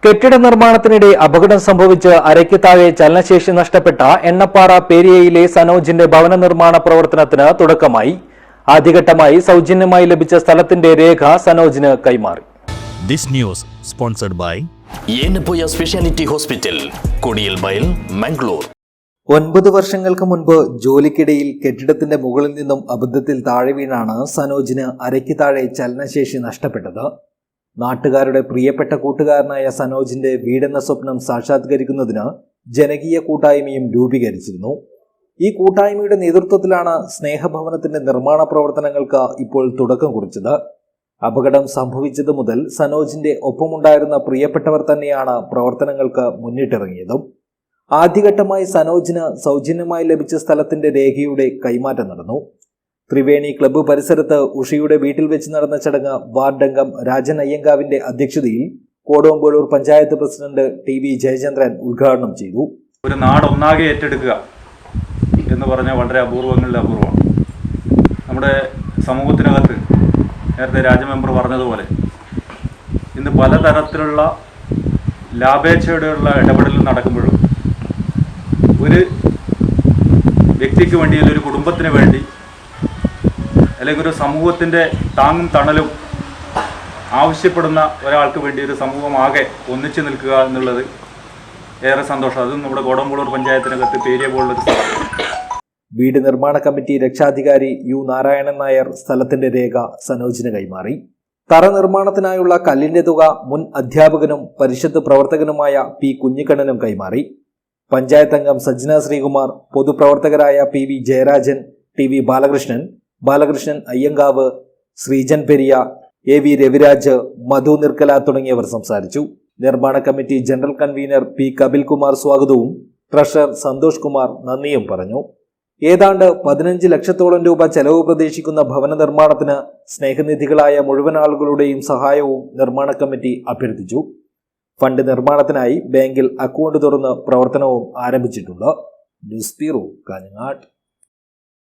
കെട്ടിട നിർമ്മാണത്തിനിടെ അപകടം സംഭവിച്ച് അരയ്ക്ക് താഴെ ചലനശേഷി നഷ്ടപ്പെട്ട എണ്ണപ്പാറ പേരിയയിലെ സനോജിന്റെ ഭവന നിർമ്മാണ പ്രവർത്തനത്തിന് തുടക്കമായി. ആദ്യഘട്ടമായി സൗജന്യമായി ലഭിച്ച സ്ഥലത്തിന്റെ രേഖ സനോജിന് കൈമാറി. This news sponsored by Yenepoya speciality hospital, Kodialbail, Mangalore. 9 വർഷങ്ങൾക്ക് മുൻപ് ജോലിക്കിടയിൽ കെട്ടിടത്തിന്റെ മുകളിൽ നിന്നും അബദ്ധത്തിൽ താഴെ വീണാണ് സനോജിന് അരയ്ക്ക് താഴെ ചലനശേഷി നഷ്ടപ്പെട്ടത്. നാട്ടുകാരുടെ പ്രിയപ്പെട്ട കൂട്ടുകാരനായ സനോജിന്റെ വീടെന്ന സ്വപ്നം സാക്ഷാത്കരിക്കുന്നതിന് ജനകീയ കൂട്ടായ്മയും രൂപീകരിച്ചിരുന്നു. ഈ കൂട്ടായ്മയുടെ നേതൃത്വത്തിലാണ് സ്നേഹഭവനത്തിന്റെ നിർമ്മാണ പ്രവർത്തനങ്ങൾക്ക് ഇപ്പോൾ തുടക്കം കുറിച്ചത്. അപകടം സംഭവിച്ചത് മുതൽ സനോജിന്റെ ഒപ്പമുണ്ടായിരുന്ന പ്രിയപ്പെട്ടവർ തന്നെയാണ് പ്രവർത്തനങ്ങൾക്ക് മുന്നിട്ടിറങ്ങിയതും. ആദ്യഘട്ടമായി സനോജിന് സൗജന്യമായി ലഭിച്ച സ്ഥലത്തിന്റെ രേഖയുടെ കൈമാറ്റം നടന്നു. ത്രിവേണി ക്ലബ്ബ് പരിസരത്ത് ഉഷയുടെ വീട്ടിൽ വെച്ച് നടന്ന ചടങ്ങ് വാർഡംഗം രാജൻ അയ്യങ്കാവിന്റെ അധ്യക്ഷതയിൽ കോടോമ്പേളൂർ പഞ്ചായത്ത് പ്രസിഡന്റ് ടി.വി. ജയചന്ദ്രൻ ഉദ്ഘാടനം ചെയ്തു. ഒരു നാടൊന്നാകെ ഏറ്റെടുക്കുക എന്ന് പറഞ്ഞാൽ വളരെ അപൂർവങ്ങളിൽ അപൂർവമാണ്. നമ്മുടെ സമൂഹത്തിനകത്ത് നേരത്തെ രാജമെമ്പർ പറഞ്ഞതുപോലെ ഇന്ന് പലതരത്തിലുള്ള ലാഭേച്ഛയോടെയുള്ള ഇടപെടൽ നടക്കുമ്പോഴും ഒരു വ്യക്തിക്ക് വേണ്ടി അല്ലെങ്കിൽ ഒരു കുടുംബത്തിന് വേണ്ടി അല്ലെങ്കിൽ ഒരു സമൂഹത്തിൻ്റെ താങ്ങും തണലും ആവശ്യപ്പെടുന്ന ഒരാൾക്ക് വേണ്ടി ഒരു സമൂഹമാകെ ഒന്നിച്ചു നിൽക്കുക എന്നുള്ളത് ഏറെ സന്തോഷം. അതും നമ്മുടെ കോടമ്പളൂർ പഞ്ചായത്തിനകത്ത് പേരിയ പോലുള്ളൊരു സ്ഥലം. വീട് നിർമ്മാണ കമ്മിറ്റി രക്ഷാധികാരി യു നാരായണൻ നായർ സ്ഥലത്തിന്റെ രേഖ സനോജിന് കൈമാറി. തറ നിർമ്മാണത്തിനായുള്ള കല്ലിന്റെ തുക മുൻ അധ്യാപകനും പരിഷത്ത് പ്രവർത്തകനുമായ പി. കുഞ്ഞിക്കണ്ണനും കൈമാറി. പഞ്ചായത്ത് അംഗം സജ്ന ശ്രീകുമാർ, പൊതുപ്രവർത്തകരായ P. V. Jayarajan, T. V. Balakrishnan Ayyankavu, Sreejan Periya, A. V. Raviraj, Madhu Nirkkala തുടങ്ങിയവർ സംസാരിച്ചു. നിർമ്മാണ committee general convener P. Kapilkumar സ്വാഗതവും ട്രഷറർ സന്തോഷ് കുമാർ നന്ദിയും പറഞ്ഞു. ഏതാണ്ട് 15 ലക്ഷത്തോളം രൂപ ചെലവ് പ്രതീക്ഷിക്കുന്ന ഭവന നിർമ്മാണത്തിന് സ്നേഹനിധികളായ മുഴുവൻ ആളുകളുടെയും സഹായവും നിർമ്മാണ കമ്മിറ്റി അഭ്യർത്ഥിച്ചു. ഫണ്ട് നിർമ്മാണത്തിനായി ബാങ്കിൽ അക്കൗണ്ട് തുറന്ന് പ്രവർത്തനവും ആരംഭിച്ചിട്ടുണ്ട്. News bureau, Kanhangad.